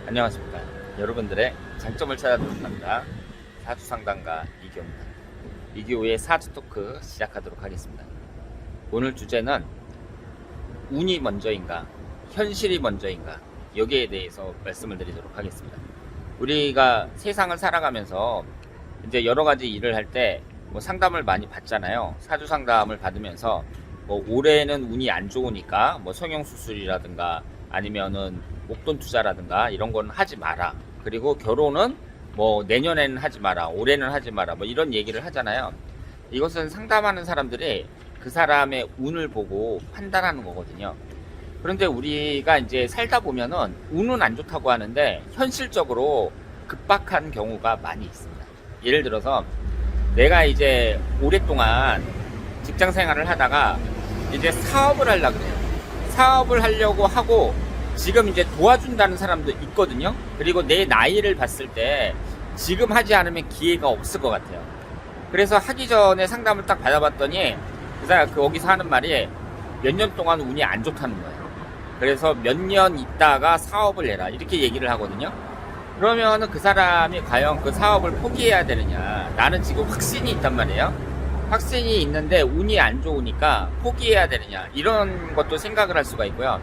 안녕하십니까. 여러분들의 장점을 찾아드리는 남자 사주상담가 이기호입니다. 이기호의 사주 토크 시작하도록 하겠습니다. 오늘 주제는 운이 먼저인가 현실이 먼저인가 여기에 대해서 말씀을 드리도록 하겠습니다. 우리가 세상을 살아가면서 이제 여러 가지 일을 할 때 뭐 상담을 많이 받잖아요. 사주 상담을 받으면서 뭐 올해는 운이 안 좋으니까 뭐 성형수술이라든가 아니면은 목돈 투자라든가 이런 건 하지 마라. 그리고 결혼은 뭐 내년에는 하지 마라. 올해는 하지 마라. 뭐 이런 얘기를 하잖아요. 이것은 상담하는 사람들이 그 사람의 운을 보고 판단하는 거거든요. 그런데 우리가 이제 살다 보면은 운은 안 좋다고 하는데 현실적으로 급박한 경우가 많이 있습니다. 예를 들어서 내가 이제 오랫동안 직장 생활을 하다가 이제 사업을 하려고 그래요. 사업을 하려고 하고 지금 이제 도와준다는 사람도 있거든요. 그리고 내 나이를 봤을 때 지금 하지 않으면 기회가 없을 것 같아요. 그래서 하기 전에 상담을 딱 받아봤더니 거기서 하는 말이 몇 년 동안 운이 안 좋다는 거예요. 그래서 몇 년 있다가 사업을 해라 이렇게 얘기를 하거든요. 그러면은 그 사람이 과연 그 사업을 포기해야 되느냐. 나는 지금 확신이 있단 말이에요. 확신이 있는데 운이 안 좋으니까 포기해야 되느냐 이런 것도 생각을 할 수가 있고요.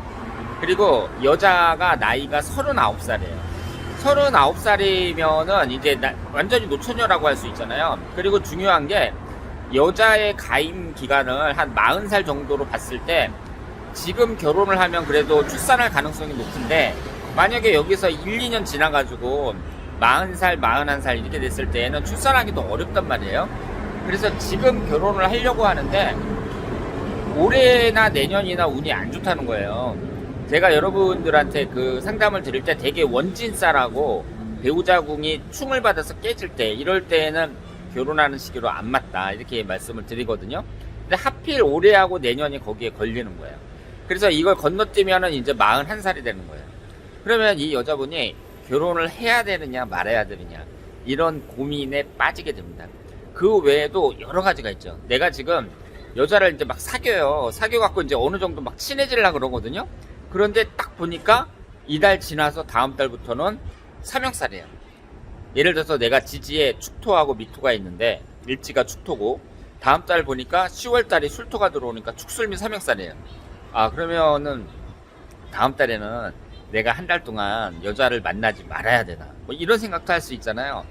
그리고 여자가 나이가 39살이에요. 39살이면은 이제 완전히 노처녀라고 할 수 있잖아요. 그리고 중요한 게 여자의 가임 기간을 한 40살 정도로 봤을 때 지금 결혼을 하면 그래도 출산할 가능성이 높은데 만약에 여기서 1, 2년 지나가지고 40살, 41살 이렇게 됐을 때에는 출산하기도 어렵단 말이에요. 그래서 지금 결혼을 하려고 하는데 올해나 내년이나 운이 안 좋다는 거예요. 제가 여러분들한테 그 상담을 드릴 때 되게 원진살하고 배우자궁이 충을 받아서 깨질 때 이럴 때에는 결혼하는 시기로 안 맞다 이렇게 말씀을 드리거든요. 근데 하필 올해하고 내년이 거기에 걸리는 거예요. 그래서 이걸 건너뛰면은 이제 41살이 되는 거예요. 그러면 이 여자분이 결혼을 해야 되느냐 말아야 되느냐 이런 고민에 빠지게 됩니다. 그 외에도 여러 가지가 있죠. 내가 지금 여자를 이제 막 사귀어갖고 이제 어느 정도 막 친해지려고 그러거든요. 그런데 딱 보니까 이달 지나서 다음 달부터는 삼형살이에요. 예를 들어서 내가 지지에 축토하고 미토가 있는데 일지가 축토고 다음 달 보니까 10월 달에 술토가 들어오니까 축술미 삼형살이에요. 그러면은 다음 달에는 내가 한 달 동안 여자를 만나지 말아야 되나 뭐 이런 생각도 할 수 있잖아요.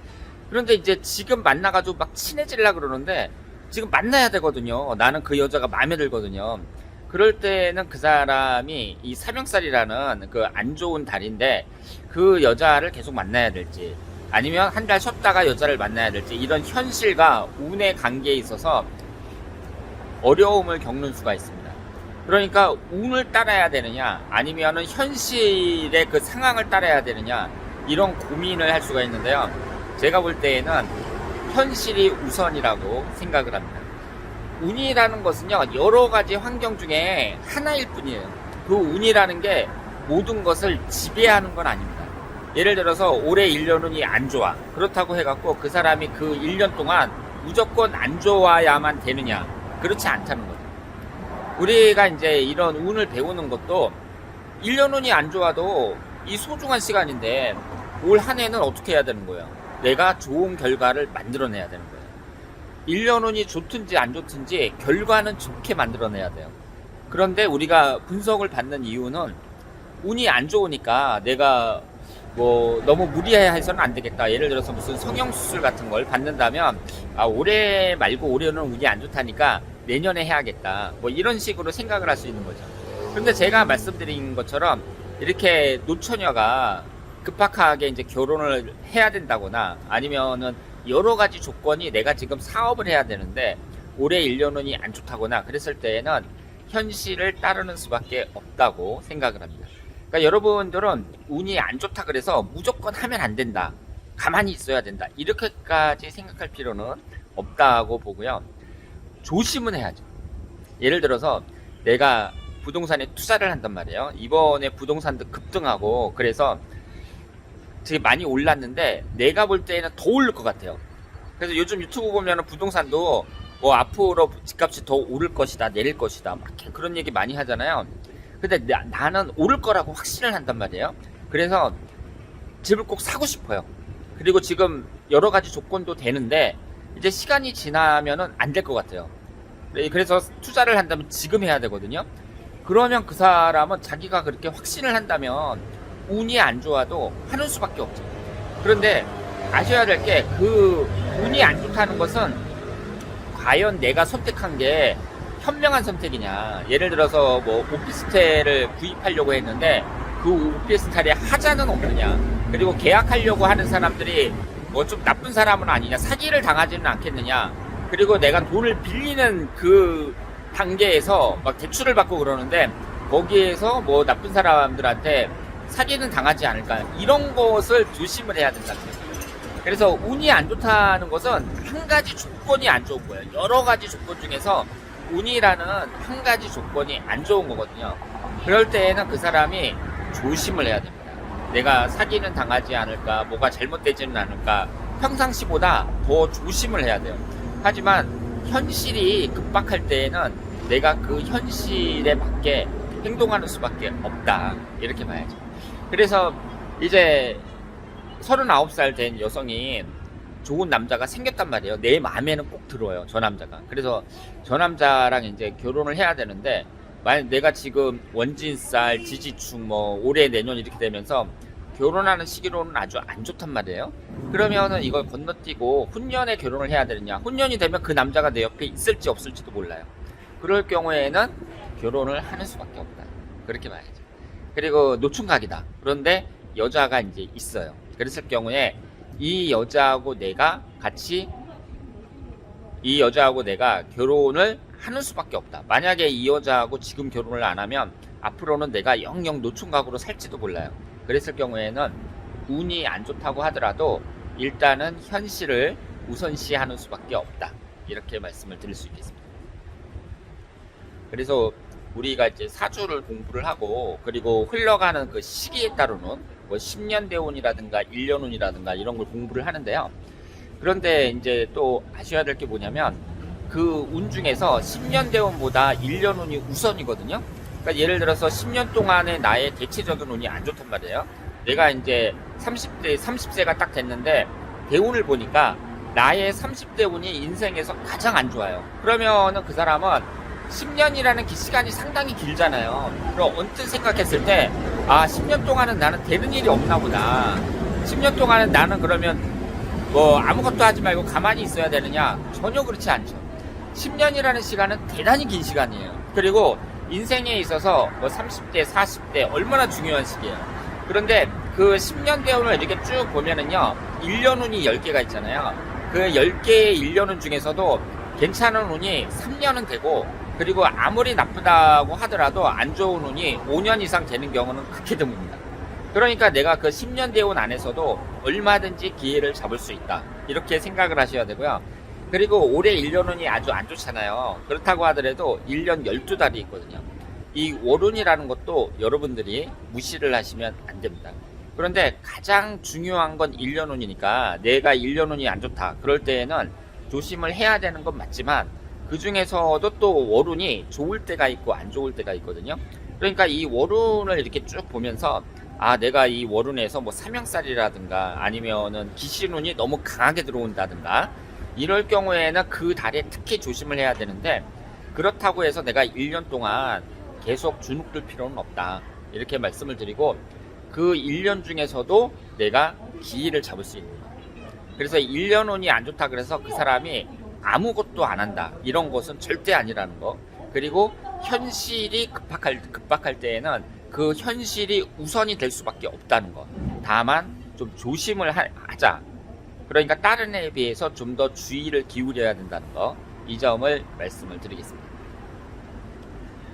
그런데 이제 지금 만나가지고 막 친해지려고 그러는데 지금 만나야 되거든요. 나는 그 여자가 마음에 들거든요. 그럴 때는 그 사람이 이 삼형살이라는 그 안 좋은 달인데 그 여자를 계속 만나야 될지 아니면 한 달 쉬었다가 여자를 만나야 될지 이런 현실과 운의 관계에 있어서 어려움을 겪는 수가 있습니다. 그러니까 운을 따라야 되느냐 아니면은 현실의 그 상황을 따라야 되느냐 이런 고민을 할 수가 있는데요. 제가 볼 때에는 현실이 우선이라고 생각을 합니다. 운이라는 것은요 여러 가지 환경 중에 하나일 뿐이에요. 그 운이라는 게 모든 것을 지배하는 건 아닙니다. 예를 들어서 올해 1년 운이 안 좋아 그렇다고 해갖고 그 사람이 그 1년 동안 무조건 안 좋아야만 되느냐 그렇지 않다는 거죠. 우리가 이제 이런 운을 배우는 것도 1년 운이 안 좋아도 이 소중한 시간인데 올 한 해는 어떻게 해야 되는 거예요? 내가 좋은 결과를 만들어내야 되는 거예요. 1년 운이 좋든지 안 좋든지 결과는 좋게 만들어내야 돼요. 그런데 우리가 분석을 받는 이유는 운이 안 좋으니까 내가 뭐 너무 무리해서는 안 되겠다. 예를 들어서 무슨 성형수술 같은 걸 받는다면 올해 말고 올해는 운이 안 좋다니까 내년에 해야겠다. 뭐 이런 식으로 생각을 할 수 있는 거죠. 그런데 제가 말씀드린 것처럼 이렇게 노처녀가 급박하게 이제 결혼을 해야 된다거나 아니면은 여러 가지 조건이 내가 지금 사업을 해야 되는데 올해 1년운이 안 좋다거나 그랬을 때에는 현실을 따르는 수밖에 없다고 생각을 합니다. 그러니까 여러분들은 운이 안 좋다 그래서 무조건 하면 안 된다. 가만히 있어야 된다. 이렇게까지 생각할 필요는 없다고 보고요. 조심은 해야죠. 예를 들어서 내가 부동산에 투자를 한단 말이에요. 이번에 부동산도 급등하고 그래서 되게 많이 올랐는데 내가 볼 때는 더 오를 것 같아요. 그래서 요즘 유튜브 보면 부동산도 뭐 앞으로 집값이 더 오를 것이다 내릴 것이다 막 그런 얘기 많이 하잖아요. 근데 나는 오를 거라고 확신을 한단 말이에요. 그래서 집을 꼭 사고 싶어요. 그리고 지금 여러 가지 조건도 되는데 이제 시간이 지나면은 안 될 것 같아요. 그래서 투자를 한다면 지금 해야 되거든요. 그러면 그 사람은 자기가 그렇게 확신을 한다면 운이 안 좋아도 하는 수밖에 없죠. 그런데 아셔야 될 게 그 운이 안 좋다는 것은 과연 내가 선택한 게 현명한 선택이냐. 예를 들어서 뭐 오피스텔을 구입하려고 했는데 그 오피스텔에 하자는 없느냐. 그리고 계약하려고 하는 사람들이 뭐 좀 나쁜 사람은 아니냐. 사기를 당하지는 않겠느냐. 그리고 내가 돈을 빌리는 그 단계에서 막 대출을 받고 그러는데 거기에서 뭐 나쁜 사람들한테 사기는 당하지 않을까. 이런 것을 조심을 해야 된다는 거예요. 그래서 운이 안 좋다는 것은 한 가지 조건이 안 좋은 거예요. 여러 가지 조건 중에서 운이라는 한 가지 조건이 안 좋은 거거든요. 그럴 때에는 그 사람이 조심을 해야 됩니다. 내가 사기는 당하지 않을까, 뭐가 잘못되지는 않을까, 평상시보다 더 조심을 해야 돼요. 하지만 현실이 급박할 때에는 내가 그 현실에 맞게 행동하는 수밖에 없다. 이렇게 봐야죠. 그래서 이제 39살 된 여성이 좋은 남자가 생겼단 말이에요. 내 마음에는 꼭 들어요. 저 남자가. 그래서 저 남자랑 이제 결혼을 해야 되는데 만약 내가 지금 원진살, 지지축, 뭐 올해 내년 이렇게 되면서 결혼하는 시기로는 아주 안 좋단 말이에요. 그러면은 이걸 건너뛰고 훈년에 결혼을 해야 되느냐. 훈년이 되면 그 남자가 내 옆에 있을지 없을지도 몰라요. 그럴 경우에는 결혼을 하는 수밖에 없다. 그렇게 봐야죠. 그리고 노충각이다. 그런데 여자가 이제 있어요. 그랬을 경우에 이 여자하고 내가 결혼을 하는 수밖에 없다. 만약에 이 여자하고 지금 결혼을 안 하면 앞으로는 내가 영영 노충각으로 살지도 몰라요. 그랬을 경우에는 운이 안 좋다고 하더라도 일단은 현실을 우선시하는 수밖에 없다. 이렇게 말씀을 드릴 수 있겠습니다. 그래서 우리가 이제 사주를 공부를 하고 그리고 흘러가는 그 시기에 따르는 뭐 10년 대운이라든가 1년 운이라든가 이런 걸 공부를 하는데요. 그런데 이제 또 아셔야 될 게 뭐냐면 그 운 중에서 10년 대운보다 1년 운이 우선이거든요. 그러니까 예를 들어서 10년 동안의 나의 대체적인 운이 안 좋단 말이에요. 내가 이제 30세가 딱 됐는데 대운을 보니까 나의 30대 운이 인생에서 가장 안 좋아요. 그러면은 그 사람은 10년이라는 시간이 상당히 길잖아요. 그럼 언뜻 생각했을 때 10년 동안은 나는 되는 일이 없나 보다. 10년 동안은 나는 그러면 뭐 아무것도 하지 말고 가만히 있어야 되느냐? 전혀 그렇지 않죠. 10년이라는 시간은 대단히 긴 시간이에요. 그리고 인생에 있어서 뭐 30대, 40대 얼마나 중요한 시기예요. 그런데 그 10년 대운을 이렇게 쭉 보면은요, 1년 운이 10개가 있잖아요. 그 10개의 1년 운 중에서도 괜찮은 운이 3년은 되고, 그리고 아무리 나쁘다고 하더라도 안 좋은 운이 5년 이상 되는 경우는 극히 드뭅니다. 그러니까 내가 그 10년 대운 안에서도 얼마든지 기회를 잡을 수 있다. 이렇게 생각을 하셔야 되고요. 그리고 올해 1년 운이 아주 안 좋잖아요. 그렇다고 하더라도 1년 12달이 있거든요. 이 월운이라는 것도 여러분들이 무시를 하시면 안 됩니다. 그런데 가장 중요한 건 1년 운이니까 내가 1년 운이 안 좋다. 그럴 때에는 조심을 해야 되는 건 맞지만 그 중에서도 또 월운이 좋을 때가 있고 안 좋을 때가 있거든요. 그러니까 이 월운을 이렇게 쭉 보면서 내가 이 월운에서 뭐 삼형살이라든가 아니면은 기신운이 너무 강하게 들어온다든가 이럴 경우에는 그 달에 특히 조심을 해야 되는데 그렇다고 해서 내가 1년 동안 계속 주눅들 필요는 없다. 이렇게 말씀을 드리고 그 1년 중에서도 내가 기회를 잡을 수 있는 거예요. 그래서 1년 운이 안 좋다 그래서 그 사람이 아무것도 안 한다. 이런 것은 절대 아니라는 거. 그리고 현실이 급박할 때에는 그 현실이 우선이 될 수밖에 없다는 거. 다만 좀 조심을 하자. 그러니까 다른 애에 비해서 좀 더 주의를 기울여야 된다는 거. 이 점을 말씀을 드리겠습니다.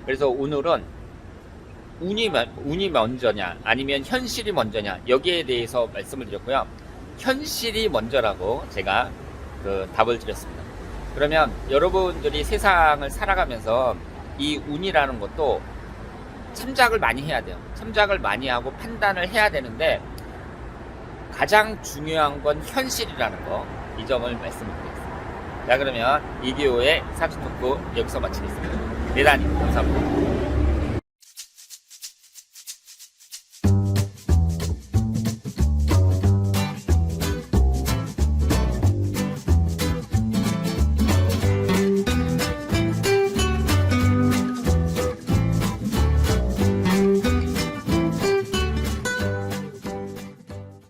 그래서 오늘은 운이 먼저냐 아니면 현실이 먼저냐 여기에 대해서 말씀을 드렸고요. 현실이 먼저라고 제가 답을 드렸습니다. 그러면 여러분들이 세상을 살아가면서 이 운이라는 것도 참작을 많이 해야 돼요. 참작을 많이 하고 판단을 해야 되는데 가장 중요한 건 현실이라는 거. 이 점을 말씀을 드리겠습니다. 자, 그러면 이기호의 사주토크 여기서 마치겠습니다. 대단히 감사합니다.